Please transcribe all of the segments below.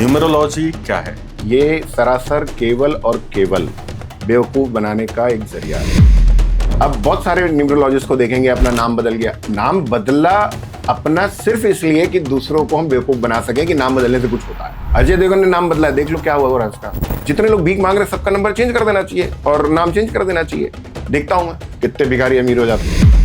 Numerology क्या है? ये सरासर केवल और केवल बेवकूफ़ बनाने का एक जरिया है। अब बहुत सारे न्यूमरोलॉजिस्ट को देखेंगे अपना नाम बदल गया, नाम बदला अपना सिर्फ इसलिए कि दूसरों को हम बेवकूफ़ बना सकें कि नाम बदलने से कुछ होता है। अजय देवगन ने नाम बदला है, देख लो क्या हुआ हो रहा है उसका। जितने लोग भीख मांग रहे हैं सबका नंबर चेंज कर देना चाहिए और नाम चेंज कर देना चाहिए। देखता हूँ मैं कितने भिखारी अमीर हो जाते हैं।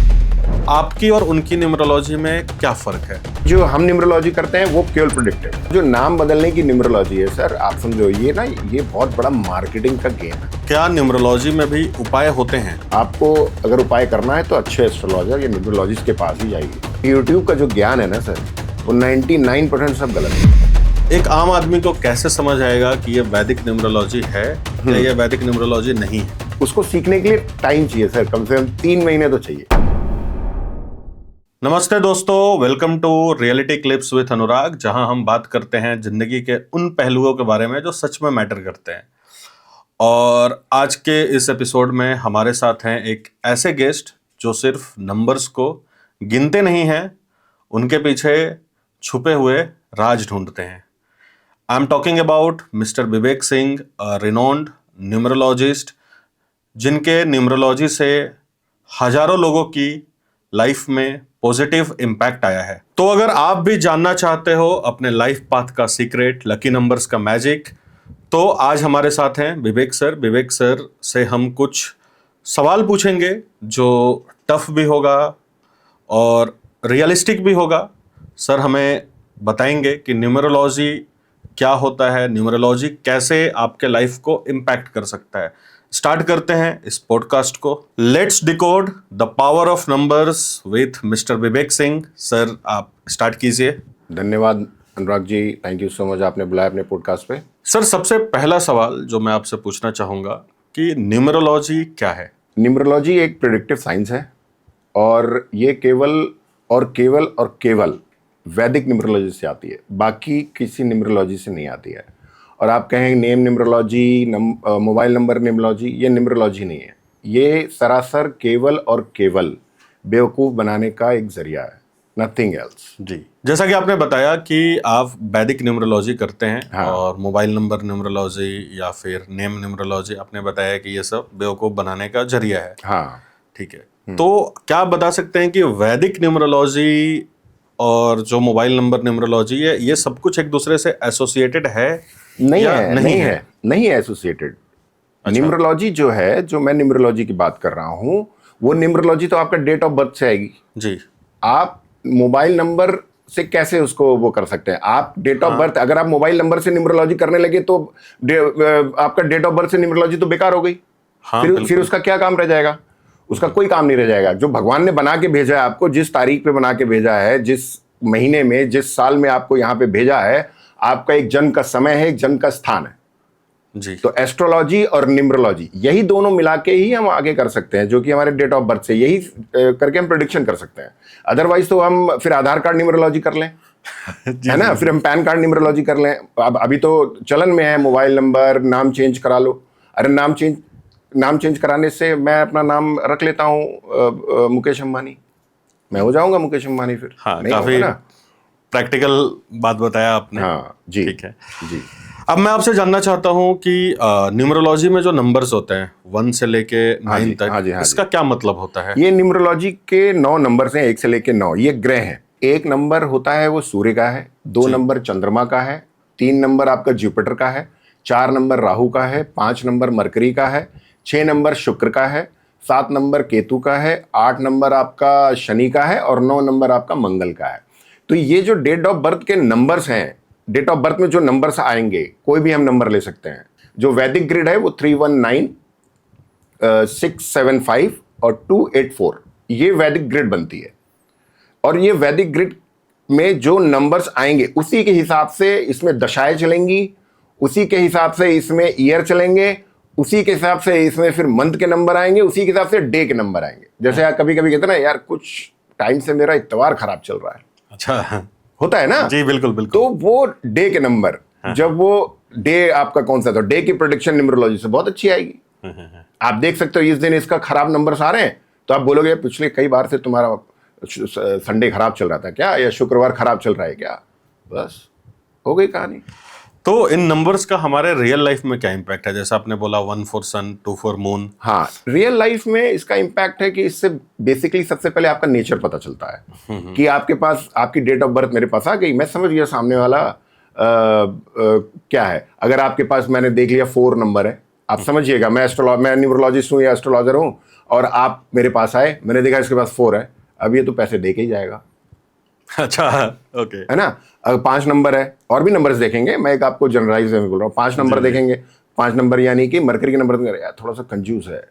आपकी और उनकी न्यूमरोलॉजी में क्या फर्क है? जो हम न्यूमरोलॉजी करते हैं वो केवल प्रेडिक्टिव, जो नाम बदलने की न्यूमरोलॉजी है सर, आप समझो ये ना, ये बहुत बड़ा मार्केटिंग का गेम है। क्या न्यूमरोलॉजी में भी उपाय होते हैं? आपको अगर उपाय करना है तो अच्छे एस्ट्रोलॉजर या न्यूमरोलॉजिस्ट के पास ही जाइए। यूट्यूब का जो ज्ञान है ना सर, वो 99% सब गलत है। एक आम आदमी को कैसे समझ आएगा कि ये वैदिक न्यूमरोलॉजी है या ये वैदिक न्यूमरोलॉजी नहीं है? उसको सीखने के लिए टाइम चाहिए सर, कम से कम 3 महीने तो चाहिए। नमस्ते दोस्तों, welcome to reality clips with Anurag, जहां हम बात करते हैं जिंदगी के उन पहलुओं के बारे में जो सच में मैटर करते हैं। और आज के इस एपिसोड में हमारे साथ हैं एक ऐसे गेस्ट जो सिर्फ नंबर्स को गिनते नहीं हैं, उनके पीछे छुपे हुए राज ढूंढते हैं। I am talking about mister Vivek Singh, renowned numerologist, जिनके न्यूमरोलॉजी से हजारों लोगों की लाइफ में पॉजिटिव इम्पैक्ट आया है। तो अगर आप भी जानना चाहते हो अपने लाइफ पाथ का सीक्रेट, लकी नंबर्स का मैजिक, तो आज हमारे साथ हैं विवेक सर। विवेक सर से हम कुछ सवाल पूछेंगे जो टफ भी होगा और रियलिस्टिक भी होगा। सर हमें बताएंगे कि न्यूमरोलॉजी क्या होता है, न्यूमरोलॉजी कैसे आपके लाइफ को इम्पैक्ट कर सकता है। स्टार्ट करते हैं इस पॉडकास्ट को। Let's decode the power of numbers with mister Vivek Singh. Sir आप स्टार्ट कीजिए। धन्यवाद Anurag ji, thank you so much, आपने बुलाया अपने पॉडकास्ट पे। सर सबसे पहला सवाल जो मैं आपसे पूछना चाहूँगा कि न्यूमरोलॉजी क्या है? न्यूमरोलॉजी एक प्रेडिक्टिव साइंस है और ये केवल और केवल और केवल वैदिक न्यूमरोलॉजी से आती है, बाकी किसी न्यूमरोलॉजी से नहीं आती है। और आप कहें name numerology, mobile number numerology, ये न्यूमरोलॉजी नहीं है। ये सरासर केवल और केवल बेवकूफ़ बनाने का एक जरिया है, नथिंग एल्स। जी, जैसा कि आपने बताया कि आप वैदिक न्यूमरोलॉजी करते हैं। हाँ। और मोबाइल नंबर न्यूमरोलॉजी या फिर नेम न्यूमरोलॉजी, आपने बताया कि ये सब बेवकूफ़ बनाने का जरिया है। हाँ, ठीक है। तो क्या आप बता सकते हैं कि वैदिक न्यूमरोलॉजी और जो मोबाइल नंबर न्यूमरोलॉजी है, ये सब कुछ एक दूसरे से एसोसिएटेड है? नहीं या है, नहीं है एसोसिएटेड। न्यूमरोलॉजी जो है, जो मैं न्यूमरोलॉजी की बात कर रहा हूँ, वो न्यूमरोलॉजी तो आपका डेट ऑफ बर्थ से आएगी जी। आप मोबाइल नंबर से कैसे उसको वो कर सकते हैं? आप डेट ऑफ बर्थ, अगर आप मोबाइल नंबर से न्यूमरोलॉजी करने लगे तो आपका डेट ऑफ बर्थ से न्यूमरोलॉजी तो बेकार हो गई। हाँ, फिर उसका क्या काम रह जाएगा? उसका कोई काम नहीं रह जाएगा। जो भगवान ने बना के भेजा है आपको, जिस तारीख पे बना के भेजा है, जिस महीने में, जिस साल में आपको यहाँ पे भेजा है, आपका एक जन्म का समय है, एक जन्म का स्थान है जी। तो एस्ट्रोलॉजी और न्यूमरोलॉजी, यही दोनों मिला के ही हम आगे कर सकते हैं, जो कि हमारे डेट ऑफ बर्थ से यही करके हम प्रेडिक्शन कर सकते हैं। अदरवाइज तो हम फिर आधार कार्ड न्यूमरोलॉजी कर लें है ना, फिर हम पैन कार्ड न्यूमरोलॉजी कर लें। अब अभी तो चलन में है मोबाइल नंबर, नाम चेंज करा लो। अरे नाम चेंज कराने से मैं अपना नाम रख लेता हूँ मुकेश अंबानी, मैं हो जाऊंगा मुकेश अंबानी फिर। हाँ, नहीं काफी होगा ना? प्रैक्टिकल बात बताया आपने। हाँ जी, ठीक है जी। अब मैं आपसे जानना चाहता हूँ कि न्यूमरोलॉजी में जो नंबर्स होते हैं 1 से लेके 9 तक, हाँ जी, इसका क्या मतलब होता है? ये न्यूमरोलॉजी के 9 नंबर्स हैं, 1 से लेके 9। ये ग्रह हैं। 1 नंबर होता है वो सूर्य का है, 2 नंबर चंद्रमा का है, 3 नंबर आपका जुपिटर का है, 4 नंबर राहु का है, 5 नंबर मरकरी का है, 6 नंबर शुक्र का है, 7 नंबर केतु का है, 8 नंबर आपका शनि का है और 9 नंबर आपका मंगल का है। तो ये जो डेट ऑफ बर्थ के नंबर्स हैं, डेट ऑफ बर्थ में जो नंबर्स आएंगे, कोई भी हम नंबर ले सकते हैं। जो वैदिक ग्रिड है वो 319, 675 और 284, ये वैदिक ग्रिड बनती है। और ये वैदिक ग्रिड में जो नंबर्स आएंगे उसी के हिसाब से इसमें दशाएं चलेंगी, उसी के हिसाब से इसमें ईयर चलेंगे, उसी के हिसाब से इसमें फिर मंथ के नंबर आएंगे, उसी के हिसाब से डे के नंबर आएंगे। जैसे यार कभी कभी कहते हैं ना, यार कुछ टाइम से मेरा इतवार खराब चल रहा है, अच्छा होता है ना? जी, बिल्कुल बिल्कुल। तो वो डे के नंबर, जब वो डे आपका कौन सा था, डे की प्रेडिक्शन न्यूमरोलॉजी से बहुत अच्छी आएगी। आप देख सकते हो इस दिन इसका खराब नंबर्स आ रहे हैं, तो आप बोलोगे पिछले कई बार से तुम्हारा संडे खराब चल रहा था क्या, या शुक्रवार खराब चल रहा है क्या, बस हो गई कहानी। तो इन नंबर्स का हमारे रियल लाइफ में क्या इम्पैक्ट है? जैसे आपने बोला 1 फॉर सन, 2 फॉर मून। हाँ, रियल लाइफ में इसका इम्पैक्ट है कि इससे बेसिकली सबसे पहले आपका नेचर पता चलता है कि आपके पास आपकी डेट ऑफ बर्थ मेरे पास आ गई, मैं समझ गया सामने वाला क्या है। अगर आपके पास मैंने देख लिया 4 नंबर है, आप समझिएगा मैं न्यूमरोलॉजिस्ट हूँ या एस्ट्रोलॉजर हूँ, और आप मेरे पास आए, मैंने देखा इसके पास 4 है, अब ये तो पैसे दे के ही जाएगा। अच्छा, ओके। है ना। अगर 5 नंबर है, और भी नंबर्स देखेंगे, मैं एक आपको जनरलाइज में बोल रहा हूँ, 5 नंबर देखेंगे, 5 नंबर यानी कि मरकरी के नंबर यार थोड़ा सा कंजूस है।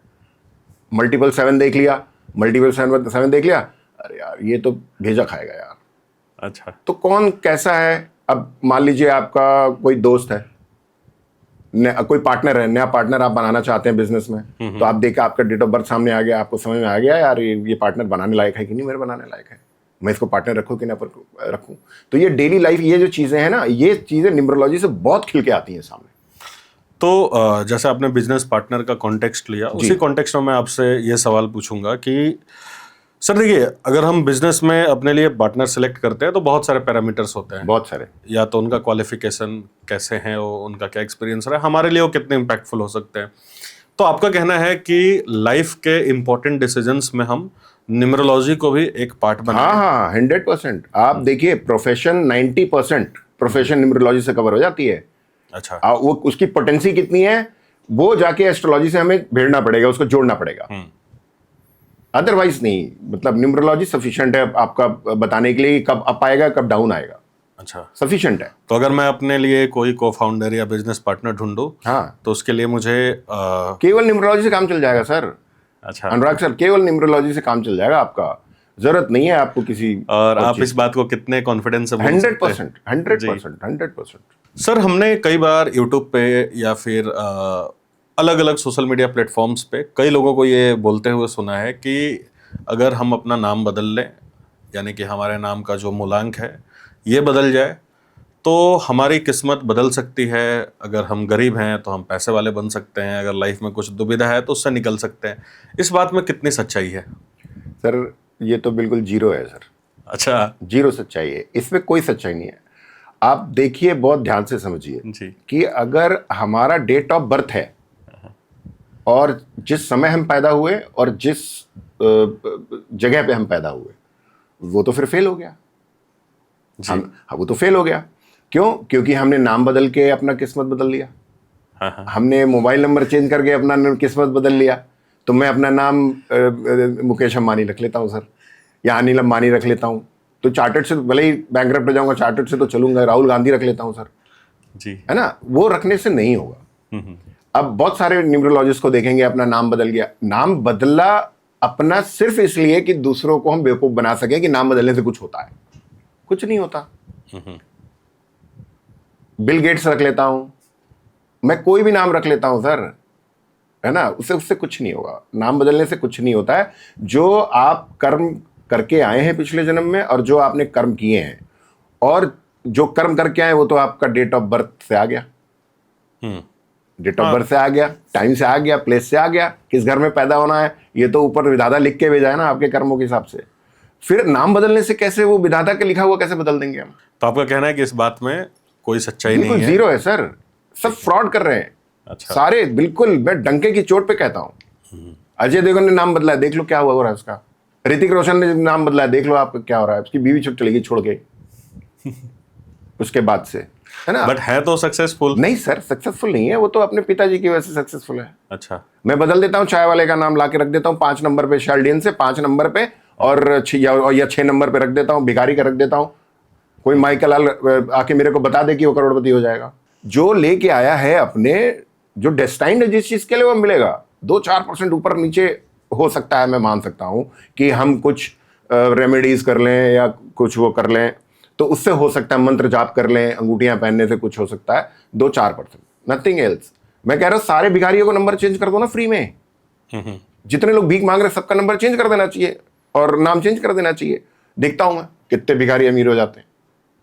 मल्टीपल 7 देख लिया, मल्टीपल 7 देख लिया, अरे यार ये तो भेजा खाएगा यार। अच्छा, तो कौन कैसा है? अब मान लीजिए आपका कोई दोस्त है, कोई पार्टनर है, नया पार्टनर आप बनाना चाहते हैं बिजनेस में, तो आप देखिए आपका डेट ऑफ बर्थ सामने आ गया, आपको समझ में आ गया यार ये पार्टनर बनाने लायक है कि नहीं मेरे बनाने लायक है, मैं इसको पार्टनर रखूं कि ना रखूं। तो ये डेली लाइफ, ये जो चीजें हैं ना, ये चीजें न्यूमरोलॉजी से बहुत खिल के आती हैं सामने। तो जैसे आपने बिजनेस पार्टनर का कॉन्टेक्स्ट लिया, उसी कॉन्टेक्स्ट में मैं आपसे ये सवाल पूछूंगा कि सर देखिए, अगर हम बिजनेस में अपने लिए पार्टनर सेलेक्ट करते हैं तो बहुत सारे पैरामीटर्स होते हैं, बहुत सारे। या तो उनका क्वालिफिकेशन कैसे हैं, उनका क्या एक्सपीरियंस रहा है, हमारे लिए वो कितने इम्पैक्टफुल हो सकते हैं। तो आपका कहना है कि लाइफ के इंपॉर्टेंट डिसीजंस में हम न्यूमरोलॉजी को भी एक पार्ट बनाएं? हाँ, 100%। आप देखिए प्रोफेशन 90% प्रोफेशन न्यूमरोलॉजी से कवर हो जाती है। अच्छा, वो उसकी पोटेंसी कितनी है वो जाके एस्ट्रोलॉजी से हमें भेड़ना पड़ेगा, उसको जोड़ना पड़ेगा, अदरवाइज नहीं। मतलब न्यूमरोलॉजी सफिशिएंट है आपका बताने के लिए कब अप आएगा कब डाउन आएगा। अच्छा, सफिशिएंट है। तो अगर मैं अपने लिए कोई को फाउंडर या बिजनेस पार्टनर ढूंढूं, हाँ, तो उसके लिए मुझे केवल न्यूमरोलॉजी से काम चल जाएगा सर। अच्छा, अनुराग सर, केवल न्यूमरोलॉजी से काम चल जाएगा आपका, जरूरत नहीं है आपको किसी और आप इस बात को कितने कॉन्फिडेंस से बोल सकते हैं? 100%। सर, हमने कई बार यूट्यूब पे या फिर अलग अलग सोशल मीडिया प्लेटफॉर्म्स पे कई लोगों को ये बोलते हुए सुना है कि अगर हम अपना नाम बदल लें, यानी कि हमारे नाम का जो मूलांक है ये बदल जाए, तो हमारी किस्मत बदल सकती है। अगर हम गरीब हैं तो हम पैसे वाले बन सकते हैं, अगर लाइफ में कुछ दुविधा है तो उससे निकल सकते हैं। इस बात में कितनी सच्चाई है? सर ये तो बिल्कुल जीरो है सर। अच्छा, जीरो सच्चाई है, इसमें कोई सच्चाई नहीं है। आप देखिए, बहुत ध्यान से समझिए जी, कि अगर हमारा डेट ऑफ बर्थ है और जिस समय हम पैदा हुए और जिस जगह पे हम पैदा हुए, वो तो फिर फेल हो गया। वो तो फेल हो गया। क्यों? क्योंकि हमने नाम बदल के अपना किस्मत बदल लिया। हमने मोबाइल नंबर चेंज करके अपना किस्मत बदल लिया। तो मैं अपना नाम मुकेश अंबानी रख लेता हूँ सर, या अनिल अंबानी रख लेता हूँ, तो चार्टर्ड से भले ही बैंकरप्ट हो जाऊंगा, चार्टर्ड से तो चलूंगा। राहुल गांधी रख लेता हूँ सर जी, है ना। वो रखने से नहीं होगा। अब बहुत सारे न्यूमरोलॉजिस्ट को देखेंगे अपना नाम बदल गया। नाम बदला अपना सिर्फ इसलिए कि दूसरों को हम बेवकूफ बना सके कि नाम बदलने से कुछ होता है। कुछ नहीं होता। बिल गेट्स रख लेता हूं, मैं कोई भी नाम रख लेता हूं सर, है ना, उससे कुछ नहीं होगा। नाम बदलने से कुछ नहीं होता है। जो आप कर्म करके आए हैं पिछले जन्म में, और जो आपने कर्म किए हैं, और जो कर्म करके आए वो तो आपका डेट ऑफ बर्थ से आ गया। डेट ऑफ बर्थ से आ गया, टाइम से आ गया, प्लेस से आ गया, किस घर में पैदा होना है ये तो ऊपर विधाता लिख के भेजा है ना आपके कर्मों के हिसाब से। फिर नाम बदलने से कैसे वो विधाता के लिखा हुआ कैसे बदल देंगे हम? तो आपका कहना है कि इस बात में कोई सच्चाई नहीं है? जीरो है सर, सब फ्रॉड कर रहे हैं। अच्छा, सारे बिल्कुल, मैं डंके की चोट पे कहता हूं। अजय देवगन ने नाम बदला है, देख लो क्या हुआ हो रहा है उसका। ऋतिक रोशन ने नाम बदला है, देख लो आपका क्या हो रहा है। उसकी बीवी छुट चलेगी छोड़ के उसके बाद से, है ना। बट है तो सक्सेसफुल? नहीं सर, सक्सेसफुल नहीं है वो, तो अपने पिताजी की वजह से सक्सेसफुल है। अच्छा, मैं बदल देता हूँ, चाय वाले का नाम ला के रख देता हूँ 5 नंबर पे, शार्डियन से 5 नंबर पे, और या 6 नंबर पे रख देता हूँ, भिखारी का रख देता हूँ। कोई माइकल लाल आके मेरे को बता दे कि वो करोड़पति हो जाएगा। जो लेके आया है अपने, जो डेस्टाइन्ड है जिस चीज के लिए, वो मिलेगा। 2-4% ऊपर नीचे हो सकता है, मैं मान सकता हूं कि हम कुछ रेमेडीज कर लें या कुछ वो कर लें, तो उससे हो सकता है, मंत्र जाप कर लें, अंगूठियां पहनने से कुछ हो सकता है। 2-4%, नथिंग एल्स। मैं कह रहा हूं सारे भिखारियों को नंबर चेंज कर दो ना फ्री में। जितने लोग भीख मांग रहे सबका नंबर चेंज कर देना चाहिए और नाम चेंज कर देना चाहिए। देखता हूं मैं कितने भिखारी अमीर हो जाते हैं।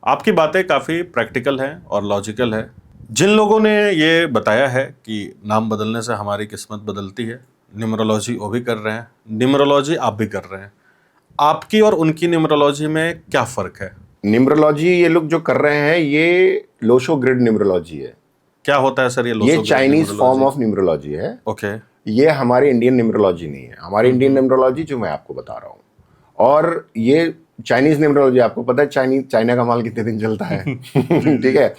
आपकी बातें काफ़ी प्रैक्टिकल हैं और लॉजिकल है। जिन लोगों ने ये बताया है कि नाम बदलने से हमारी किस्मत बदलती है, न्यूमरोलॉजी वो भी कर रहे हैं, न्यूमरोलॉजी आप भी कर रहे हैं, आपकी और उनकी न्यूमरोलॉजी में क्या फ़र्क है? न्यूमरोलॉजी ये लोग जो कर रहे हैं ये लोशो ग्रिड न्यूमरोलॉजी है। क्या होता है सर ये ये चाइनीज फॉर्म ऑफ न्यूमरोलॉजी है। ओके। ये हमारी इंडियन न्यूमरोलॉजी नहीं है। हमारी इंडियन न्यूमरोलॉजी जो मैं आपको बता रहा हूँ, और ये चाइनीज न्यूमरोलॉजी आपको पता है चाइना का माल कितने दिन चलता है ठीक है।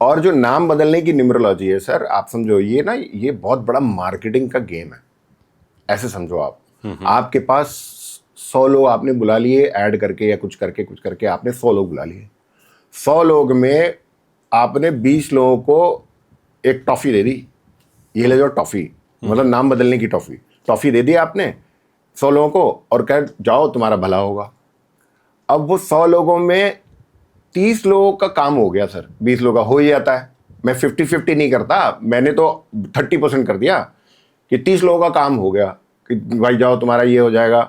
और जो नाम बदलने की न्यूमरोलॉजी है सर, आप समझो ये ना, ये बहुत बड़ा मार्केटिंग का गेम है। ऐसे समझो आप, आपके पास 100 लोग आपने बुला लिए ऐड करके या कुछ करके आपने 100 लोग बुला लिए। 100 लोग में आपने 20 लोगों को एक टॉफी दे दी, ये ले जाओ टॉफी, मतलब नाम बदलने की टॉफी दे दी आपने 100 लोगों को, और कह जाओ तुम्हारा भला होगा। अब वो 100 लोगों में 30 लोगों का काम हो गया सर, 20 लोगों का हो ही जाता है। मैं 50-50 नहीं करता, मैंने तो 30% कर दिया कि 30 लोगों का काम हो गया कि भाई जाओ तुम्हारा ये हो जाएगा,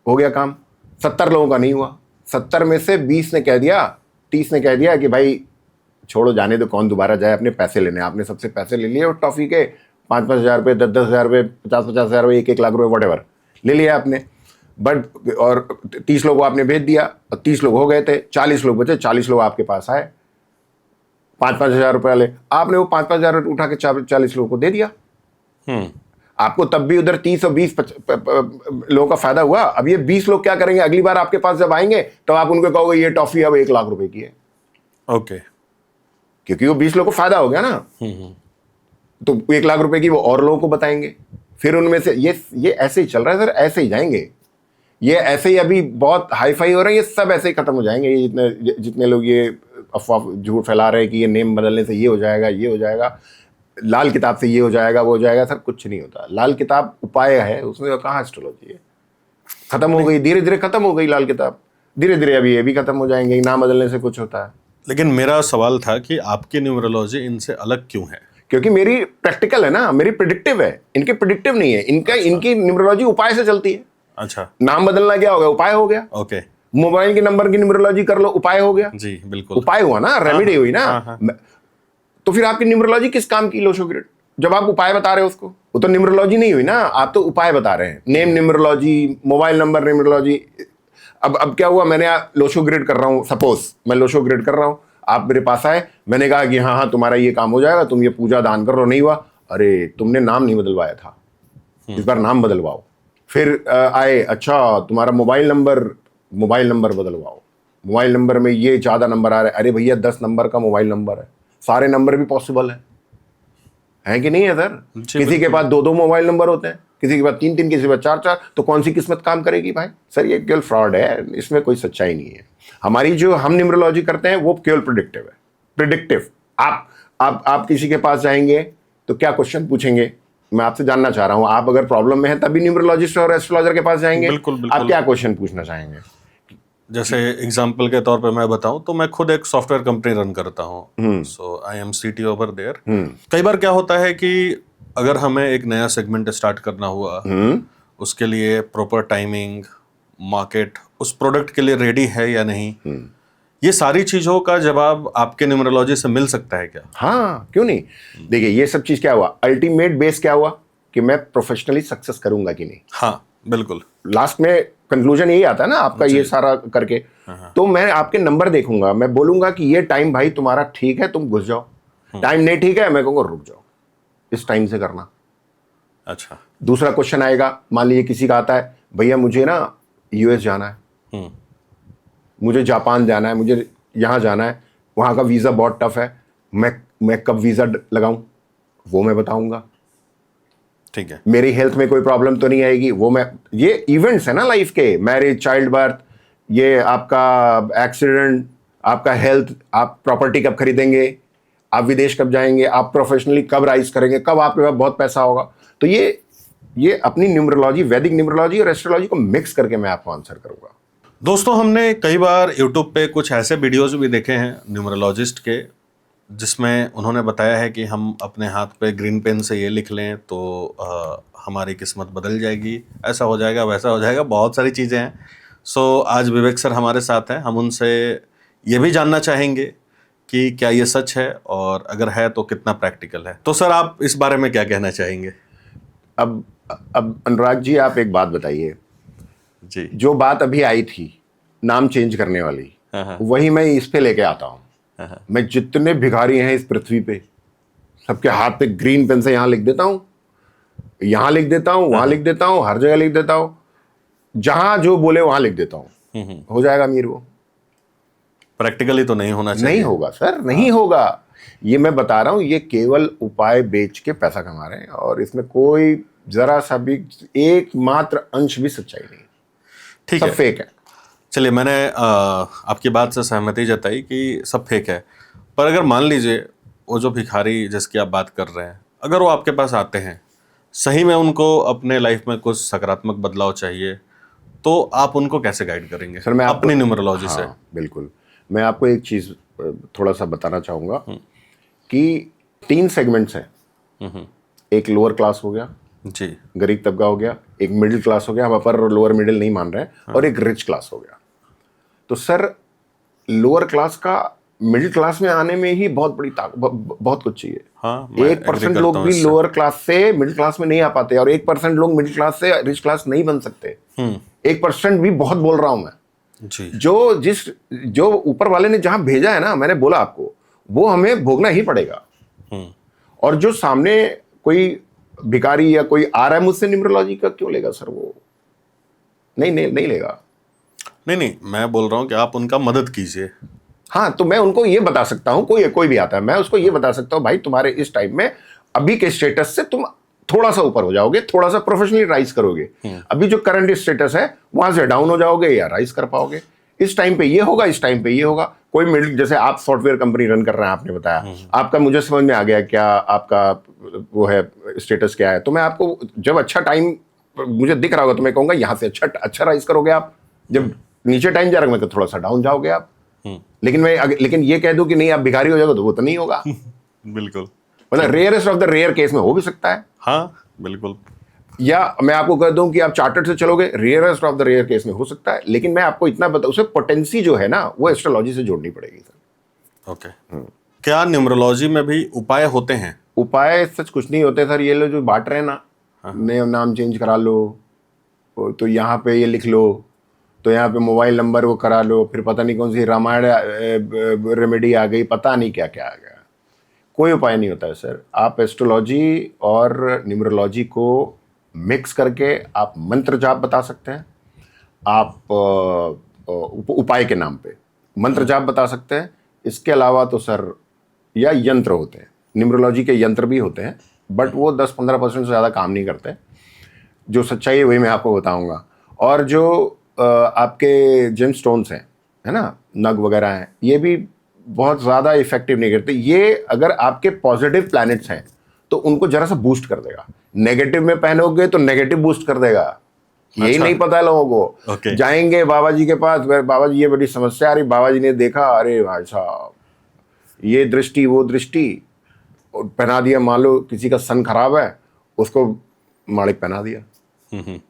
हो गया काम। 70 लोगों का नहीं हुआ। 70 में से 20 ने कह दिया, 30 ने कह दिया कि भाई छोड़ो जाने दो, कौन दोबारा जाए अपने पैसे लेने। आपने सबसे पैसे ले लिए और टॉफी के 5-5 हज़ार रुपये, 10-10 हज़ार रुपये, 50-50 हज़ार रुपये, 1-1 लाख रुपये, वॉटेवर ले लिया आपने। बट और 30 लोगों को आपने भेज दिया, और 30 लोग हो गए थे, 40 लोग बचे। 40 लोग आपके पास आए 5-5 हज़ार रुपये वाले, आपने वो 5-5 हज़ार उठा के 40 लोगों को दे दिया। आपको तब भी उधर 30 और 20 लोगों का फायदा हुआ। अब ये 20 लोग क्या करेंगे, अगली बार आपके पास जब आएंगे तो आप उनको कहोगे ये टॉफी अब 1 लाख रुपए की है। ओके। क्योंकि वो 20 लोगों को फायदा हो गया ना, तो 1 लाख रुपए की वो और लोगों को बताएंगे। फिर उनमें से ये ऐसे ही चल रहा है सर, ऐसे ही जाएंगे। ये ऐसे ही अभी बहुत हाई फाई हो रहे हैं, ये सब ऐसे ही खत्म हो जाएंगे। ये जितने लोग ये अफवाह झूठ फैला रहे हैं कि ये नेम बदलने से ये हो जाएगा, लाल किताब से ये हो जाएगा, वो हो जाएगा, सर कुछ नहीं होता। लाल किताब उपाय है, उसमें कहाँ एस्ट्रोलॉजी है। खत्म हो गई, धीरे धीरे खत्म हो गई लाल किताब, धीरे धीरे अभी ये भी खत्म हो जाएंगे। नाम बदलने से कुछ होता है। लेकिन मेरा सवाल था कि आपकी न्यूमरोलॉजी इनसे अलग क्यों है? क्योंकि मेरी प्रैक्टिकल है ना, मेरी प्रिडिक्टिव है, इनकी प्रिडिक्टिव नहीं है। इनकी न्यूमरोलॉजी उपाय से चलती है। अच्छा। नाम बदलना क्या हो गया, उपाय हो गया। ओके। मोबाइल के नंबर की न्यूमरोलॉजी कर लो, उपाय हो गया। जी बिल्कुल, उपाय हुआ ना, रेमेडी हुई ना। तो फिर आपकी न्यूमरोलॉजी किस काम की लोशो ग्रिड, जब आप उपाय बता रहे हो उसको? वो तो न्यूमरोलॉजी नहीं हुई ना, आप तो उपाय बता रहे हैं। Name numerology, mobile number numerology. अब क्या हुआ, मैंने लोशो ग्रिड कर रहा हूँ, सपोज मैं लोशो ग्रिड कर रहा हूँ, आप मेरे पास आए, मैंने कहा कि हाँ तुम्हारा ये काम हो जाएगा, तुम ये पूजा दान कर लो। नहीं हुआ, अरे तुमने नाम नहीं बदलवाया था, इस बार नाम बदलवाओ। फिर आए, अच्छा तुम्हारा मोबाइल नंबर बदलवाओ, मोबाइल नंबर में ये ज़्यादा नंबर आ रहा है। अरे भैया 10 नंबर का मोबाइल नंबर है, सारे नंबर भी पॉसिबल है कि नहीं है सर? किसी के पास 2-2 मोबाइल नंबर होते हैं, किसी के पास 3-3, किसी के पास 4-4। तो कौन सी किस्मत काम करेगी भाई? सर ये केवल फ्रॉड है, इसमें कोई सच्चाई नहीं है। हमारी जो हम न्यूमरोलॉजी करते हैं वो केवल प्रिडिक्टिव है। प्रिडिक्टिव। आप किसी के पास जाएंगे तो क्या क्वेश्चन पूछेंगे, मैं आपसे जानना चाह रहा हूं। आप अगर प्रॉब्लम में है तभी न्यूमरोलॉजिस्ट और एस्ट्रोलॉजर के पास जाएंगे। बिल्कुल। आप क्या क्वेश्चन पूछना चाहेंगे? जैसे एग्जाम्पल के तौर पे मैं बताऊं तो मैं खुद एक सॉफ्टवेयर कंपनी रन करता हूं, so I am CTO over there. कई बार क्या होता है कि अगर हमें एक नया सेगमेंट स्टार्ट करना हुआ, उसके लिए प्रॉपर टाइमिंग, मार्केट उस प्रोडक्ट के लिए रेडी है या नहीं, ये सारी चीजों का जवाब आपके न्यूमरोलॉजी से मिल सकता है क्या? हाँ, क्यों नहीं। देखिए ये सब चीज क्या हुआ, अल्टीमेट बेस क्या हुआ कि मैं प्रोफेशनली सक्सेस करूंगा कि नहीं। हाँ बिल्कुल। लास्ट में कंक्लूजन यही आता है ना आपका, ये सारा करके। तो मैं आपके नंबर देखूंगा, मैं बोलूंगा कि ये टाइम भाई तुम्हारा ठीक है, तुम घुस जाओ। टाइम नहीं ठीक है, मैं कहूंगा रुक जाओ, इस टाइम से करना। अच्छा। दूसरा क्वेश्चन आएगा, मान लीजिए किसी का आता है, भैया मुझे ना US जाना है, मुझे जापान जाना है, मुझे यहाँ जाना है, वहाँ का वीज़ा बहुत टफ है, मैं कब वीज़ा लगाऊं वो मैं बताऊंगा। ठीक है। मेरी हेल्थ में कोई प्रॉब्लम तो नहीं आएगी, वो मैं, ये इवेंट्स है ना लाइफ के, मैरिज, चाइल्ड बर्थ, ये आपका एक्सीडेंट, आपका हेल्थ, आप प्रॉपर्टी कब खरीदेंगे, आप विदेश कब जाएंगे, आप प्रोफेशनली कब राइज करेंगे, कब आपके पास बहुत पैसा होगा। तो ये अपनी न्यूमरोलॉजी, वैदिक न्यूमरोलॉजी और एस्ट्रोलॉजी को मिक्स करके मैं आपको आंसर करूंगा। दोस्तों हमने कई बार YouTube पे कुछ ऐसे वीडियोज भी देखे हैं न्यूमरोलॉजिस्ट के, जिसमें उन्होंने बताया है कि हम अपने हाथ पे ग्रीन पेन से ये लिख लें तो हमारी किस्मत बदल जाएगी, ऐसा हो जाएगा, वैसा हो जाएगा, बहुत सारी चीज़ें हैं। सो आज विवेक सर हमारे साथ हैं, हम उनसे ये भी जानना चाहेंगे कि क्या ये सच है और अगर है तो कितना प्रैक्टिकल है। तो सर आप इस बारे में क्या कहना चाहेंगे? अब अनुराग जी आप एक बात बताइए जी। जो बात अभी आई थी नाम चेंज करने वाली, हाँ, वही मैं इस पे लेके आता हूँ। हाँ, मैं जितने भिखारी हैं इस पृथ्वी पे, सबके हाथ पे ग्रीन पेन से यहाँ लिख देता हूँ, यहाँ लिख देता हूँ, वहां लिख देता हूँ, हर जगह लिख देता हूँ, जहां जो बोले वहां लिख देता हूँ, हो जाएगा अमीर वो। प्रैक्टिकली तो नहीं होना चाहिए। नहीं होगा सर, नहीं होगा। ये मैं बता रहा हूं, ये केवल उपाय बेच के पैसा कमा रहे हैं और इसमें कोई जरा सा भी एकमात्र अंश भी सच्चाई नहीं, ठीक सब है, फेक है। चलिए, मैंने आपकी बात से सहमति जताई कि सब फेक है। पर अगर मान लीजिए वो जो भिखारी जिसकी आप बात कर रहे हैं, अगर वो आपके पास आते हैं, सही में उनको अपने लाइफ में कुछ सकारात्मक बदलाव चाहिए, तो आप उनको कैसे गाइड करेंगे सर मैं अपनी न्यूमरोलॉजी से? हाँ बिल्कुल, मैं आपको एक चीज थोड़ा सा बताना चाहूंगा कि 3 सेगमेंट्स हैं। एक लोअर क्लास हो गया, जी, गरीब तबका हो गया, एक मिडिल क्लास हो गया, हम अपर और लोअर मिडिल नहीं मान रहे हैं, और एक रिच क्लास हो गया। तो सर लोअर क्लास का मिडिल क्लास में आने में ही बहुत बड़ी बहुत कुछ चाहिए। हाँ, मैं 1% agree लोग करता हूँ भी इससे। लोअर क्लास से मिडिल क्लास में नहीं आ पाते, और 1% लोग मिडिल क्लास से रिच क्लास नहीं बन सकते। 1% भी बहुत बोल रहा हूं मैं। जी, जो ऊपर वाले ने जहां भेजा है ना, मैंने बोला आपको, वो हमें भोगना ही पड़ेगा। और जो सामने कोई भिखारी या कोई आ रहा है मुझसे, न्यूमरोलॉजी का क्यों लेगा सर वो? नहीं लेगा। नहीं, मैं बोल रहा हूँ कि आप उनका मदद कीजिए। हाँ, तो मैं उनको ये बता सकता हूँ, कोई भी आता है, मैं उसको ये बता सकता हूँ, भाई तुम्हारे इस टाइम में अभी के स्टेटस से तुम थोड़ा सा ऊपर हो जाओगे, थोड़ा सा प्रोफेशनली राइज करोगे। अभी जो करंट स्टेटस है वहां से डाउन हो जाओगे या राइज कर पाओगे। इस टाइम पे ये होगा, इस टाइम पे ये होगा। कोई मिडिल, जैसे आप सॉफ्टवेयर कंपनी रन कर रहे हैं, आपने बताया, आपका मुझे समझ में आ गया क्या आपका वो है स्टेटस क्या है। तो मैं आपको जब अच्छा टाइम मुझे दिख रहा होगा तो मैं कहूंगा यहाँ से अच्छा राइज करोगे आप। जब नीचे टाइम जा रहा है मैं थोड़ा सा डाउन जाओगे आप। लेकिन ये कह दूं कि नहीं आप भिखारी हो जाओगे, तो वो तो नहीं होगा। बिल्कुल, मतलब rarest of the rare case में हो भी सकता है। हाँ बिल्कुल। या मैं आपको कह दूं कि आप चार्टर्ड से चलोगे, rarest of the rare case में हो सकता है। लेकिन मैं आपको इतना बता, उसे पोटेंसी जो है ना, वो एस्ट्रोलॉजी से जोड़नी पड़ेगी सर। ओके, क्या न्यूमरोलॉजी में भी उपाय होते हैं? उपाय सच कुछ नहीं होते सर। ये लोग जो बांट रहे हैं ना, नाम चेंज करा लो, तो यहाँ पे ये लिख लो, तो यहाँ पे मोबाइल नंबर वो करा लो, फिर पता नहीं कौन सी रामायण रेमेडी आ गई, पता नहीं क्या क्या आ गया। कोई उपाय नहीं होता है सर। आप एस्ट्रोलॉजी और न्यूमरोलॉजी को मिक्स करके आप मंत्र जाप बता सकते हैं। आप उपाय के नाम पे मंत्र जाप बता सकते हैं। इसके अलावा तो सर या यंत्र होते हैं, न्यूमरोलॉजी के यंत्र भी होते हैं, बट वो 10-15% से ज़्यादा काम नहीं करते। जो सच्चाई है वही मैं आपको बताऊंगा। और जो आपके जेम स्टोन्स हैं, है ना, नग वगैरह हैं, ये भी बहुत ज़्यादा इफेक्टिव नहीं करते। ये अगर आपके पॉजिटिव प्लैनेट्स हैं तो उनको जरा सा बूस्ट कर देगा, नेगेटिव में पहनोगे तो नेगेटिव बूस्ट कर देगा। यही नहीं पता है लोगों को। Okay. जाएंगे बाबा जी के पास, बाबा जी ये बड़ी समस्या आ रही, बाबा जी ने देखा, अरे भाई साहब ये दृष्टि वो दृष्टि, और पहना दिया। मान लो किसी का सन खराब है, उसको मालिक पहना दिया,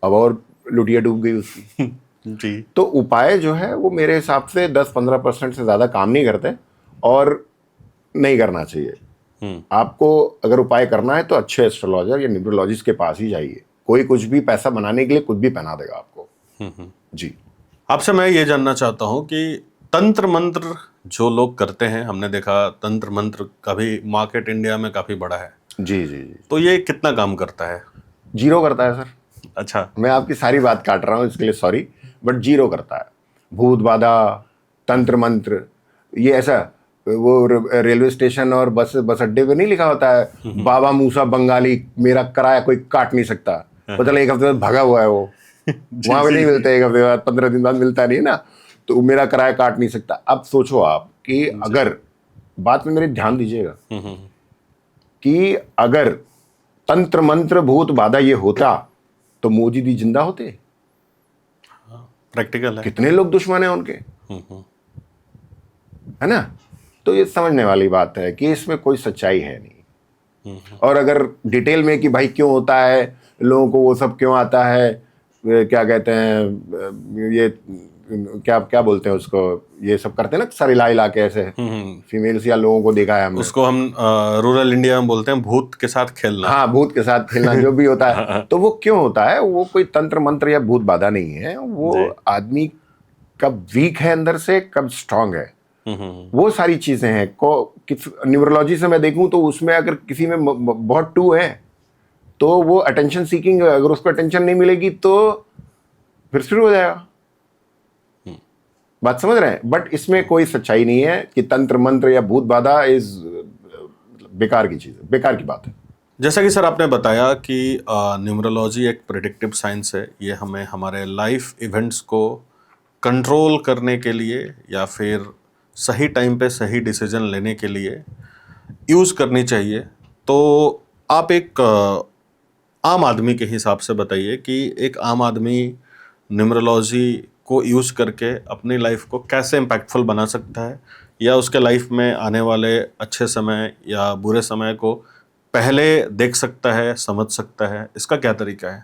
अब और लुटिया डूब गई उसकी। जी, तो उपाय जो है वो मेरे हिसाब से 10-15% से ज़्यादा काम नहीं करते, और नहीं करना चाहिए। आपको अगर उपाय करना है तो अच्छे एस्ट्रोलॉजर या न्यूमरोलॉजिस्ट के पास ही जाइए। कोई कुछ भी पैसा बनाने के लिए कुछ भी पहना देगा आपको। जी, आपसे मैं ये जानना चाहता हूँ कि तंत्र मंत्र जो लोग करते हैं, हमने देखा तंत्र मंत्र का भी मार्केट इंडिया में काफी बड़ा है। जी जी जी। तो ये कितना काम करता है? 0 करता है सर। अच्छा, मैं आपकी सारी बात काट रहा हूँ इसके लिए सॉरी, बट 0 करता है। भूत बाधा, तंत्र मंत्र, ये ऐसा वो रेलवे स्टेशन और बस अड्डे पे नहीं लिखा होता है, बाबा मूसा बंगाली मेरा किराया कोई काट नहीं सकता। पता चला 1 हफ्ते बाद भागा हुआ है वो। वहां पे नहीं मिलता, 1 हफ्ते बाद, 15 दिन बाद मिलता नहीं ना, तो मेरा किराया काट नहीं सकता। अब सोचो आप कि अगर, बात में मेरे ध्यान दीजिएगा, कि अगर तंत्र मंत्र भूत बाधा ये होता तो मोदी जी जिंदा होते। प्रैक्टिकल है। कितने लोग दुश्मन हैं उनके, है ना। तो ये समझने वाली बात है कि इसमें कोई सच्चाई है नहीं। और अगर डिटेल में कि भाई क्यों होता है, लोगों को वो सब क्यों आता है, क्या कहते हैं, ये क्या क्या बोलते हैं उसको, ये सब करते हैं ना सर इला के ऐसे फीमेल्स या लोगों को देखा है हमने। उसको हम रूरल इंडिया में बोलते हैं भूत के साथ खेलना। हाँ, भूत के साथ खेलना जो भी होता है। तो वो क्यों होता है? वो कोई तंत्र मंत्र या भूत बाधा नहीं है, वो आदमी कब वीक है अंदर से, कब स्ट्रांग है, वो सारी चीजें हैं। न्यूरोलॉजी से मैं देखूं तो उसमें अगर किसी में बहुत टू है तो वो अटेंशन सीकिंग, अगर उसको अटेंशन नहीं मिलेगी तो फिर शुरू हो जाएगा। बात समझ रहे हैं? बट इसमें कोई सच्चाई नहीं है कि तंत्र मंत्र या भूत बाधा इज बेकार की चीज है, बेकार की बात है। जैसा कि सर आपने बताया कि न्यूमरोलॉजी एक प्रेडिक्टिव साइंस है, ये हमें हमारे लाइफ इवेंट्स को कंट्रोल करने के लिए या फिर सही टाइम पे सही डिसीजन लेने के लिए यूज़ करनी चाहिए। तो आप एक आम आदमी के हिसाब से बताइए कि एक आम आदमी न्यूमरोलॉजी को यूज़ करके अपनी लाइफ को कैसे इम्पैक्टफुल बना सकता है, या उसके लाइफ में आने वाले अच्छे समय या बुरे समय को पहले देख सकता है, समझ सकता है, इसका क्या तरीका है?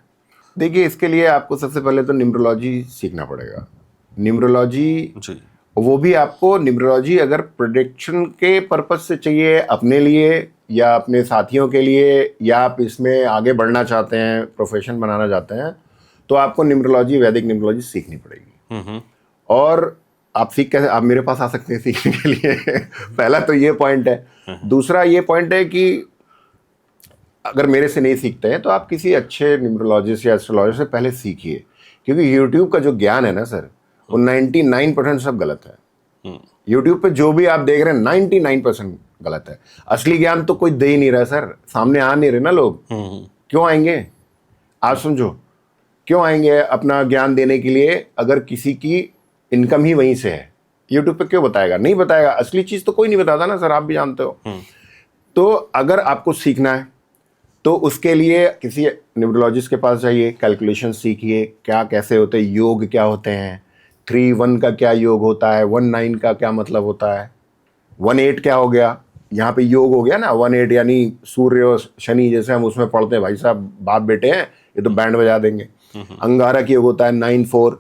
देखिए, इसके लिए आपको सबसे पहले तो न्यूमरोलॉजी सीखना पड़ेगा। न्यूमरोलॉजी जी। वो भी आपको न्यूमरोलॉजी अगर प्रेडिक्शन के पर्पज से चाहिए अपने लिए या अपने साथियों के लिए, या आप इसमें आगे बढ़ना चाहते हैं, प्रोफेशन बनाना चाहते हैं, तो आपको न्यूमरोलॉजी, वैदिक न्यूमरोलॉजी सीखनी पड़ेगी। और आप सीख कैसे, आप मेरे पास आ सकते हैं सीखने के लिए। पहला तो ये पॉइंट है। दूसरा ये पॉइंट है कि अगर मेरे से नहीं सीखते हैं तो आप किसी अच्छे न्यूमरोलॉजिस्ट या एस्ट्रोलॉजिस्ट से पहले सीखिए, क्योंकि यूट्यूब का जो ज्ञान है ना सर, वो 99% सब गलत है। यूट्यूब पे जो भी आप देख रहे हैं 99% गलत है। असली ज्ञान तो कोई दे ही नहीं रहा सर, सामने आ नहीं रहे ना लोग। क्यों आएंगे आप समझो, क्यों आएंगे अपना ज्ञान देने के लिए अगर किसी की इनकम ही वहीं से है? यूट्यूब पे क्यों बताएगा? नहीं बताएगा। असली चीज तो कोई नहीं बताता ना सर, आप भी जानते हो। तो अगर आपको सीखना है तो उसके लिए किसी न्यूमरोलॉजिस्ट के पास जाइए, कैलकुलेशन सीखिए, क्या कैसे होते हैं, योग क्या होते हैं, 3-1 का क्या योग होता है, 1-9 का क्या मतलब होता है, 1-8 क्या हो गया, यहाँ पे योग हो गया ना 1-8, यानी सूर्य और शनि जैसे हम उसमें पढ़ते हैं, भाई साहब बाप बेटे हैं, ये तो बैंड बजा देंगे। अंगारक योग होता है 9-4,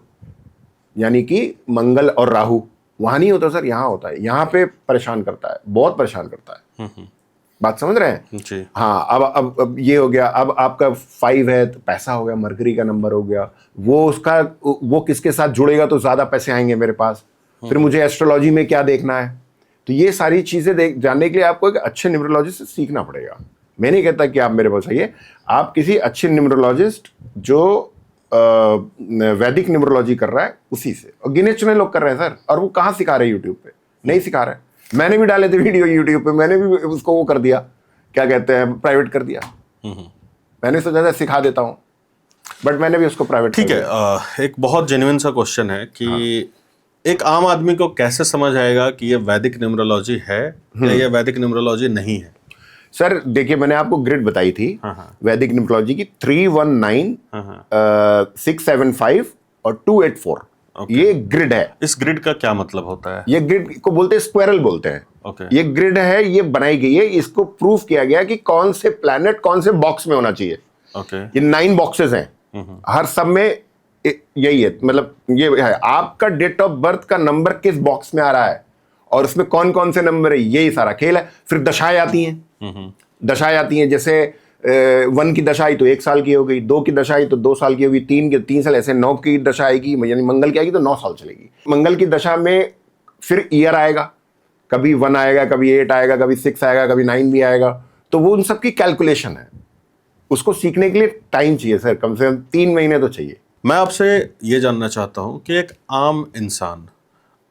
यानी कि मंगल और राहु। वहां नहीं होता सर, यहाँ होता है। यहाँ पे परेशान करता है, बहुत परेशान करता है। बात समझ रहे हैं जी। हाँ। अब ये हो गया, अब आपका 5 है तो पैसा हो गया, मरकरी का नंबर हो गया, वो किसके साथ जुड़ेगा तो ज्यादा पैसे आएंगे मेरे पास। फिर मुझे एस्ट्रोलॉजी में क्या देखना है, तो ये सारी चीजें जानने के लिए आपको एक अच्छे न्यूमरोलॉजिस्ट से सीखना पड़ेगा। मैं नहीं कहता कि आप मेरे पास आइए, आप किसी अच्छे न्यूमरोलॉजिस्ट जो वैदिक न्यूमरोलॉजी कर रहा है उसी से, और गिने चुने लोग कर रहे हैं सर। और वो कहाँ सिखा रहे हैं? यूट्यूब पे नहीं सिखा रहे। मैंने भी डाले थे वीडियो यूट्यूब पे, मैंने भी उसको वो कर दिया, क्या कहते हैं, प्राइवेट कर दिया। मैंने सोचा था सिखा देता हूँ, बट मैंने भी उसको प्राइवेट। ठीक है। एक बहुत जेन्युइन सा क्वेश्चन है कि एक आम आदमी को कैसे समझ आएगा कि ये वैदिक न्यूमरोलॉजी है या ये वैदिक न्यूमरोलॉजी नहीं है? सर देखिए, मैंने आपको ग्रिड बताई थी वैदिक न्यूमरोलॉजी की, 319, 675 और 284। ये ग्रिड है। इस ग्रिड का क्या मतलब होता है? ये ग्रिड को बोलते हैं स्क्वायरल बोलते हैं। ये ग्रिड है, ये बनाई गई है, इसको प्रूफ किया गया कि कौन से प्लैनेट कौन से बॉक्स में होना चाहिए। ये 9 बॉक्सेस हैं, हर सब में यही है। मतलब ये है आपका डेट ऑफ बर्थ का नंबर किस बॉक्स में आ रहा है और उसमें कौन कौन से नंबर है, यही सारा खेल है। फिर दशाएं आती हैं, दशाएं आती हैं, जैसे 1 की दशा आई तो 1 साल की हो गई, 2 की दशा आई तो 2 साल की होगी, 3 साल, ऐसे 9 की दशा आएगी, यानी मंगल की आएगी तो 9 साल चलेगी। मंगल की दशा में फिर ईयर आएगा, कभी 1 आएगा, कभी 8 आएगा, कभी 6 आएगा, कभी 9 भी आएगा। तो वो उन सब की कैलकुलेशन है। उसको सीखने के लिए टाइम चाहिए सर, कम से कम 3 महीने तो चाहिए। मैं आपसे ये जानना चाहता हूँ कि एक आम इंसान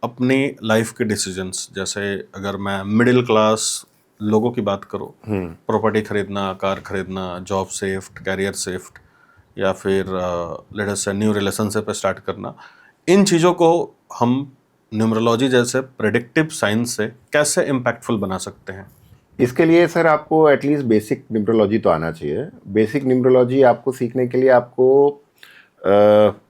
अपनी लाइफ के डिसीजंस, जैसे अगर मैं मिडिल क्लास लोगों की बात करूँ, प्रॉपर्टी खरीदना, कार खरीदना, जॉब शिफ्ट, कैरियर शिफ्ट, या फिर लेट अस से न्यू रिलेशनशिप स्टार्ट करना, इन चीज़ों को हम न्यूमरोलॉजी जैसे प्रेडिक्टिव साइंस से कैसे इम्पैक्टफुल बना सकते हैं? इसके लिए सर आपको एटलीस्ट बेसिक न्यूमरोलॉजी तो आना चाहिए। बेसिक न्यूमरोलॉजी आपको सीखने के लिए आपको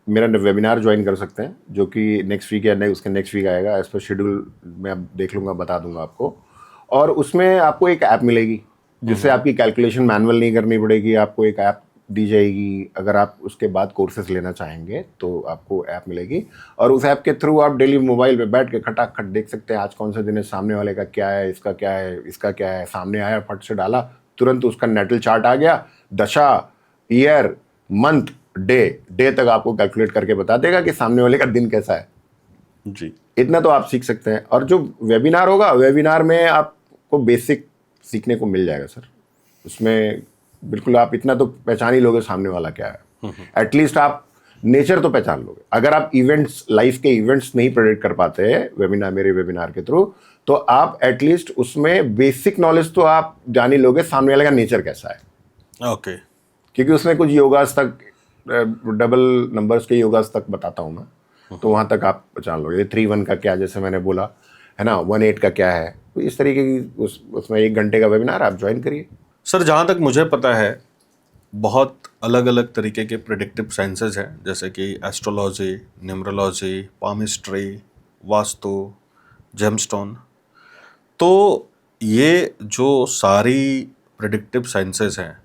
मेरा वेबिनार ज्वाइन कर सकते हैं, जो कि नेक्स्ट वीक या उसके नेक्स्ट वीक आएगा। एज पर शेड्यूल मैं अब देख लूँगा, बता दूंगा आपको। और उसमें आपको एक ऐप मिलेगी जिससे आपकी कैलकुलेशन मैनुअल नहीं करनी पड़ेगी, आपको एक ऐप दी जाएगी। अगर आप उसके बाद कोर्सेज लेना चाहेंगे तो आपको ऐप मिलेगी, और उस ऐप के थ्रू आप डेली मोबाइल पे बैठ के खटाखट देख सकते हैं आज कौन सा दिन है, सामने वाले का क्या है, इसका क्या है, इसका क्या है। सामने आया, फट से डाला, तुरंत उसका नेटल चार्ट आ गया, दशा, ईयर, मंथ, डे तक आपको कैलकुलेट करके बता देगा कि सामने वाले का दिन कैसा है। जी। इतना तो आप सीख सकते हैं। और जो वेबिनार होगा, वेबिनार में आपको बेसिक सीखने को मिल जाएगा सर। उसमें बिल्कुल आप इतना तो पहचान ही लोगे सामने वाला क्या है। एटलीस्ट आप नेचर तो पहचान लोगे। अगर आप इवेंट्स, लाइफ के इवेंट्स नहीं प्रेडिक्ट कर पाते हैं वेबिनार, मेरे वेबिनार के थ्रू, तो आप एटलीस्ट उसमें बेसिक नॉलेज तो आप जान ही लोगे सामने वाले का नेचर कैसा है। ओके। क्योंकि उसमें कुछ योगास तक, डबल नंबर्स के योगास तक बताता हूँ मैं, तो वहाँ तक आप पहचान लोगे। 3-1 का क्या, जैसे मैंने बोला है ना, 1-8 का क्या है। तो इस तरीके की उसमें 1 घंटे का वेबिनार आप ज्वाइन करिए। सर, जहाँ तक मुझे पता है बहुत अलग अलग तरीके के प्रिडिक्टिव साइंसेज हैं, जैसे कि astrology, numerology, palmistry, vastu, gemstone. तो ये जो सारी प्रिडिक्टिव साइंसेज हैं,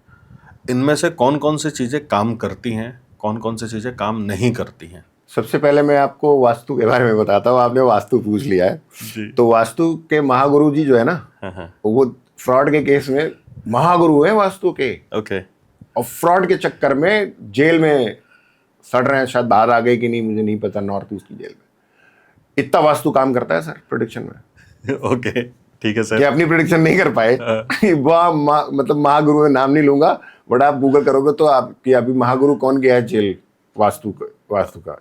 इनमें से कौन कौन सी चीज़ें काम करती हैं, कौन कौन सी चीज़ें काम नहीं करती हैं? सबसे पहले मैं आपको वास्तु के बारे में बताता हूँ। आपने वास्तु पूछ लिया है जी। तो वास्तु के महागुरु जी जो है ना, वो फ्रॉड के केस में महागुरु है वास्तु के। ओके। और फ्रॉड के चक्कर में जेल में सड़ रहे हैं। शायद बाहर आ गए कि नहीं मुझे नहीं पता, नॉर्थ ईस्ट की जेल में। इतना वास्तु काम करता है सर प्रोडिक्शन में। ओके, ठीक है सर। कि अपनी प्रोडिक्शन नहीं कर पाए मतलब महागुरु में नाम नहीं लूंगा, बट आप गूगल करोगे तो आप कि अभी महागुरु कौन गया है जेल वास्तु का।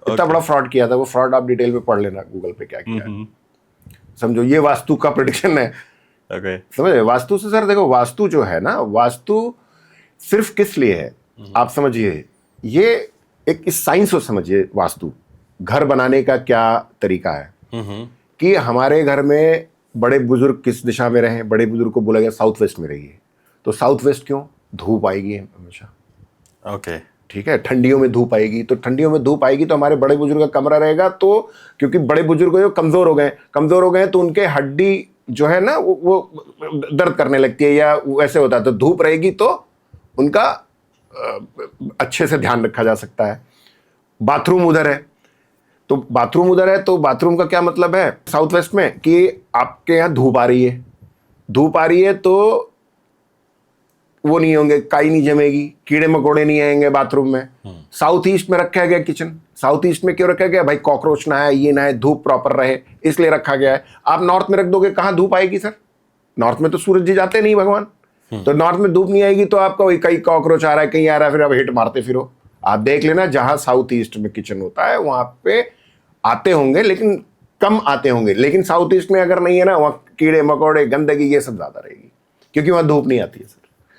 इतना बड़ा फ्रॉड किया था वो। फ्रॉड आप डिटेल में पढ़ लेना गूगल पे क्या किया है। समझो, ये वास्तु का प्रेडिक्शन है। ओके। समझ रहे? वास्तु से सर देखो, वास्तु जो है ना, वास्तु सिर्फ किस लिए है आप समझिए। ये एक इस साइंस को समझिए। वास्तु घर बनाने का क्या तरीका है कि हमारे घर में बड़े बुजुर्ग किस दिशा में रहे। बड़े बुजुर्ग को बोला गया साउथ वेस्ट में रहिए। तो साउथ वेस्ट क्यों? धूप आएगी हमेशा। ओके, ठीक है। ठंडियों में धूप आएगी, तो ठंडियों में धूप आएगी तो हमारे बड़े बुजुर्ग का कमरा रहेगा। तो क्योंकि बड़े बुजुर्ग जो कमजोर हो गए तो उनके हड्डी जो है ना वो दर्द करने लगती है या वैसे होता है। तो धूप रहेगी तो उनका अच्छे से ध्यान रखा जा सकता है। बाथरूम उधर है तो बाथरूम का क्या मतलब है साउथ वेस्ट में कि आपके यहाँ धूप आ रही है तो वो नहीं होंगे, काई नहीं जमेगी, कीड़े मकोड़े नहीं आएंगे बाथरूम में। साउथ ईस्ट में रखा गया किचन। साउथ ईस्ट में क्यों रखा गया भाई? कॉकरोच ना आए, ये ना आए, धूप प्रॉपर रहे, इसलिए रखा गया है। आप नॉर्थ में रख दोगे, कहाँ धूप आएगी सर? नॉर्थ में तो सूरज जी जाते नहीं भगवान। तो नॉर्थ में धूप नहीं आएगी तो आपका वही कहीं कॉकरोच आ रहा है, कहीं आ रहा है, फिर आप हिट मारते फिरो। आप देख लेना जहां साउथ ईस्ट में किचन होता है वहां पे आते होंगे, लेकिन कम आते होंगे। लेकिन साउथ ईस्ट में अगर नहीं है ना, वहां कीड़े मकोड़े, गंदगी, ये सब ज्यादा रहेगी, क्योंकि वहां धूप नहीं आती है सर।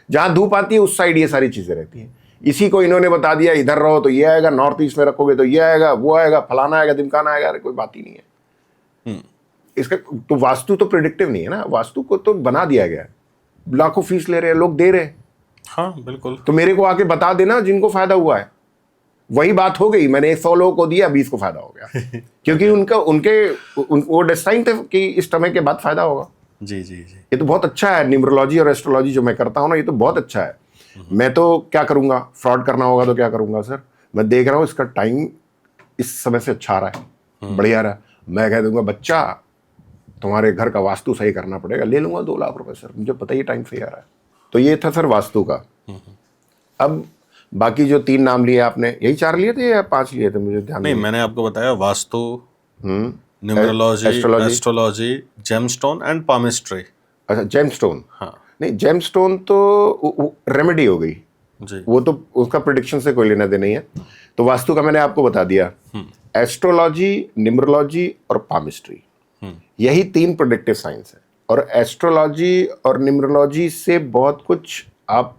जहां धूप आती है उस साइड ये सारी चीजें रहती हैं। इसी को इन्होंने बता दिया इधर रहो तो ये आएगा, नॉर्थ ईस्ट में रखोगे तो ये आएगा, वो आएगा, फलाना आएगा, दिमकाना आएगा। अरे कोई बात ही नहीं है इसका। तो वास्तु तो प्रिडिक्टिव नहीं है ना, वास्तु को तो बना दिया गया है। लाखों फीस ले रहे हैं लोग, दे रहे हैं। हाँ बिल्कुल। तो मेरे को आके बता देना जिनको फायदा हुआ है। वही बात हो गई, मैंने 100 लोगों को दिया, 20 को फायदा हो गया क्योंकि वो डेस्टाइन थे कि इस समय के बाद फायदा होगा। जी जी जी। ये तो बहुत अच्छा है। न्यूमरोलॉजी और एस्ट्रोलॉजी जो मैं करता हूँ ना, ये तो बहुत अच्छा है। मैं तो क्या करूंगा, फ्रॉड करना होगा तो क्या करूंगा सर? मैं देख रहा हूँ इसका टाइम इस समय से अच्छा आ रहा है, बढ़िया रहा, मैं कह दूंगा बच्चा तुम्हारे घर का वास्तु सही करना पड़ेगा, ले लूंगा 2 लाख रुपए सर, मुझे पता ही टाइम सही आ रहा है। तो ये था सर वास्तु का। अब बाकी जो 3 नाम लिए आपने, यही 4 लिए थे या 5 लिए थे? मुझे ध्यान नहीं, मैंने आपको बताया vastu, numerology, astrology, gemstone and palmistry. अच्छा, जेमस्टोन। हाँ। नहीं, जेमस्टोन तो रेमेडी हो गई जी। वो तो उसका प्रेडिक्शन से कोई लेना देना नहीं है। तो वास्तु का मैंने आपको बता दिया। एस्ट्रोलॉजी, न्यूमरोलॉजी और पामिस्ट्री, यही 3 प्रेडिक्टिव साइंस है। और एस्ट्रोलॉजी और न्यूमरोलॉजी से बहुत कुछ आप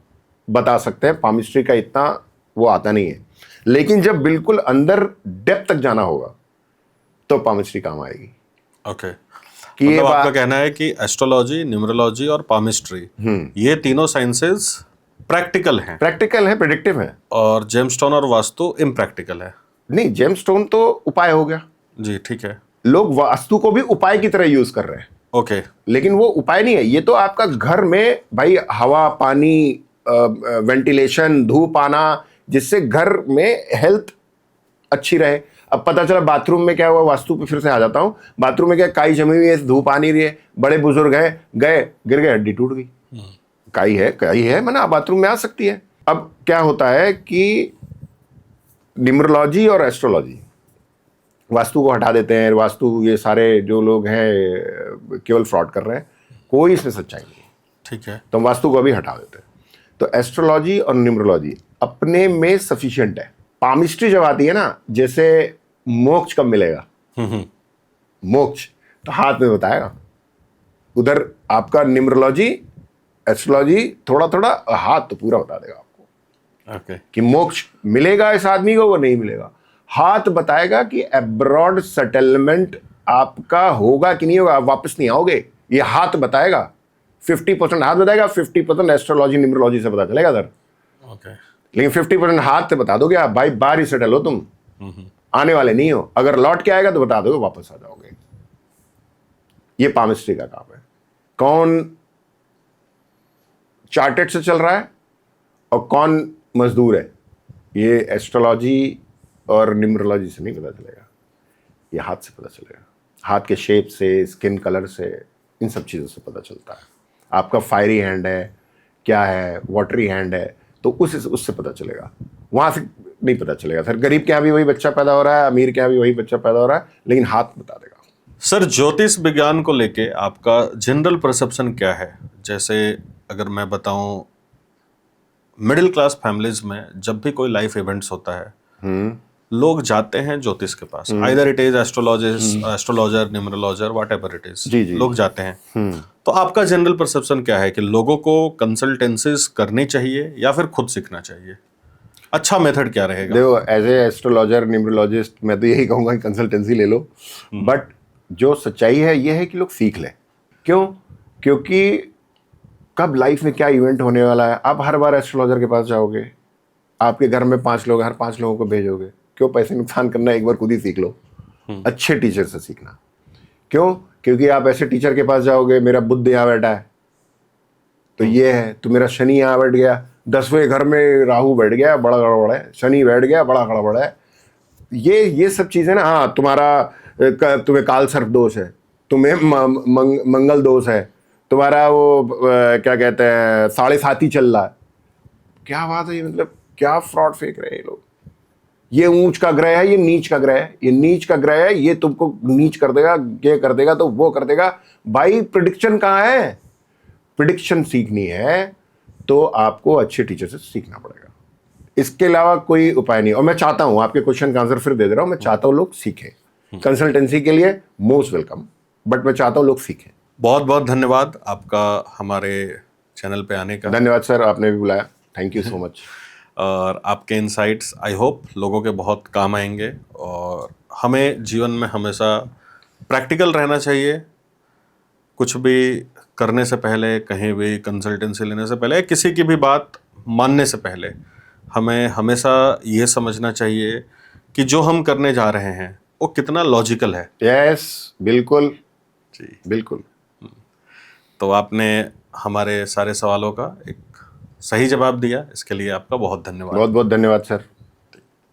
बता सकते हैं, पामिस्ट्री का इतना वो आता नहीं है। लेकिन जब बिल्कुल अंदर डेप्थ तक जाना होगा तो पामिस्ट्री काम आएगी। ओके। कि मतलब आपका कहना है कि एस्ट्रोलॉजी, न्यूमरोलॉजी और पामिस्ट्री, ये तीनों साइंसेस प्रैक्टिकल हैं, प्रेडिक्टिव है। और जेमस्टोन और वास्तु इम्प्रैक्टिकल है। नहीं, जेमस्टोन तो उपाय हो गया। जी ठीक है। लोग वास्तु को भी उपाय की तरह यूज कर रहे हैं। ओके। लेकिन वो उपाय नहीं है। ये तो आपका घर में भाई हवा, पानी, वेंटिलेशन, धूप आना, जिससे घर में हेल्थ अच्छी रहे। अब पता चला बाथरूम में क्या हुआ, वास्तु पे फिर से आ जाता हूं। बाथरूम में क्या काई जमी हुई है, धूप आ नहीं रही है, बड़े बुजुर्ग है, गए गिर गए, हड्डी टूट गई। काई है मना बाथरूम में आ सकती है। अब क्या होता है कि न्यूमरोलॉजी और एस्ट्रोलॉजी वास्तु को हटा देते हैं, वास्तु ये सारे जो लोग हैं केवल फ्रॉड कर रहे हैं, कोई इसमें सच्चाई नहीं है। ठीक है। तो हम वास्तु को भी हटा देते हैं। तो एस्ट्रोलॉजी और न्यूमरोलॉजी अपने में सफिशिएंट है। पामिस्ट्री जब आती है ना, जैसे मोक्ष कब मिलेगा, मोक्ष तो हाथ में बताएगा, उधर आपका न्यूमरोलॉजी एस्ट्रोलॉजी थोड़ा थोड़ा, हाथ तो पूरा बता देगा आपको ओके। कि मोक्ष मिलेगा इस आदमी को, वो नहीं मिलेगा। हाथ बताएगा कि अब्रॉड सेटलमेंट आपका होगा कि नहीं होगा, आप वापस नहीं आओगे, ये हाथ बताएगा। 50% हाथ बताएगा, 50% एस्ट्रोलॉजी न्यूमरोलॉजी से पता चलेगा सर। ओके। लेकिन 50% हाथ से बता दोगे आप, भाई बाहर ही सेटल हो तुम, आने वाले नहीं हो। अगर लौट के आएगा तो बता दोगे, वापस आ जाओगे। ये पामिस्ट्री का काम है। कौन चार्टेड से चल रहा है और कौन मजदूर है, ये एस्ट्रोलॉजी और न्यूमरोलॉजी से नहीं पता चलेगा, ये हाथ से पता चलेगा। हाथ के शेप से, स्किन कलर से, इन सब चीज़ों से पता चलता है। आपका फायरी हैंड है, क्या है, वाटरी हैंड है, तो उससे पता चलेगा, वहाँ से नहीं पता चलेगा सर। गरीब के यहाँ भी वही बच्चा पैदा हो रहा है, अमीर के यहाँ भी वही बच्चा पैदा हो रहा है, लेकिन हाथ बता देगा। सर, ज्योतिष विज्ञान को लेके आपका जनरल परसेप्शन क्या है? जैसे अगर मैं बताऊं, मिडिल क्लास फैमिलीज में जब भी कोई लाइफ इवेंट्स होता है, लोग जाते हैं ज्योतिष के पास, either it is astrologer, numerologer, whatever it is, लोग जाते हैं। तो आपका जनरल परसेप्शन क्या है कि लोगों को कंसल्टेंसीज करनी चाहिए या फिर खुद सीखना चाहिए? अच्छा मेथड क्या रहेगा? देखो, एज ए एस्ट्रोलॉजर, न्यूमरोलॉजिस्ट, मैं तो यही कहूंगा कि कंसल्टेंसी ले लो। बट जो सच्चाई है ये है कि लोग सीख लें। क्यों? क्योंकि कब लाइफ में क्या इवेंट होने वाला है, आप हर बार एस्ट्रोलॉजर के पास जाओगे, आपके घर में 5 लोग, हर 5 लोगों को भेजोगे, क्यों पैसे नुकसान करना? एक बार खुद ही सीख लो, अच्छे टीचर से सीखना। क्यों? क्योंकि आप ऐसे टीचर के पास जाओगे, मेरा बुध यहाँ बैठा है तो ये है, तो मेरा शनि यहाँ बैठ गया, 10वें घर में राहु बैठ गया, बड़ा गड़बड़ है, शनि बैठ गया, बड़ा गड़बड़ है, ये सब चीजें ना। हाँ, तुम्हें काल सर्प दोष है, तुम्हें मंगल दोष है, तुम्हारा वो क्या कहते हैं 7.5 चल रहा है। क्या बात है ये, मतलब क्या फ्रॉड फेंक रहे हैं ये लोग। ये ऊंच का ग्रह है, ये नीच का ग्रह है, ये नीच का ग्रह है, ये तुमको नीच कर देगा, ये कर देगा तो वो कर देगा। भाई प्रिडिक्शन कहाँ है? प्रिडिक्शन सीखनी है तो आपको अच्छे टीचर से सीखना पड़ेगा, इसके अलावा कोई उपाय नहीं। और मैं चाहता हूं, आपके क्वेश्चन का आंसर फिर दे रहा हूं, मैं चाहता हूं लोग सीखें। कंसल्टेंसी के लिए मोस्ट वेलकम, बट मैं चाहता हूं लोग सीखें। बहुत बहुत धन्यवाद आपका हमारे चैनल पे आने का। धन्यवाद सर, आपने भी बुलाया, थैंक यू सो मच। और आपके इनसाइट्स आई होप लोगों के बहुत काम आएंगे। और हमें जीवन में हमेशा प्रैक्टिकल रहना चाहिए। कुछ भी करने से पहले, कहीं भी कंसल्टेंसी लेने से पहले, किसी की भी बात मानने से पहले हमें हमेशा ये समझना चाहिए कि जो हम करने जा रहे हैं वो कितना लॉजिकल है। यस, बिल्कुल जी, बिल्कुल। तो आपने हमारे सारे सवालों का एक सही जवाब दिया, इसके लिए आपका बहुत धन्यवाद। बहुत बहुत धन्यवाद सर।